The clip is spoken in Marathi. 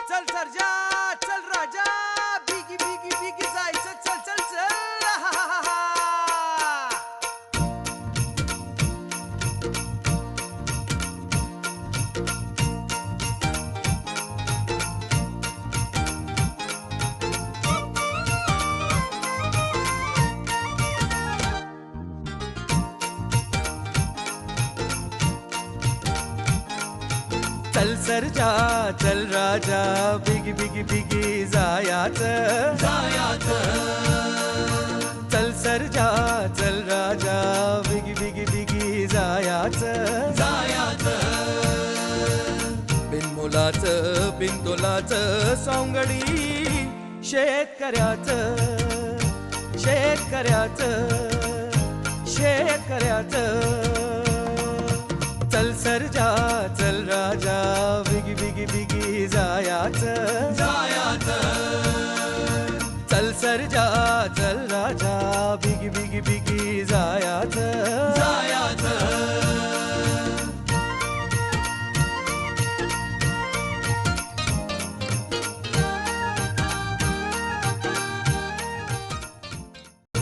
चल सर्जा चल राजा बिगी बिगी बिगी जायचं चल चल चल हा, हा, हा, हा. चल सर्जा चल राजा बिगी बिगी बिगी जायाचं चल सर्जा चल राजा बिगी बिगी बिगी जायाचं बिनमुलाचं बिनतोलाचं सौंगडी शेतकऱ्याचं चल सर्जा चल राजा बिगी बिगी बिगी जायाचं चल सर्जा चल राजा बिगी बिगी बिगी जायाचं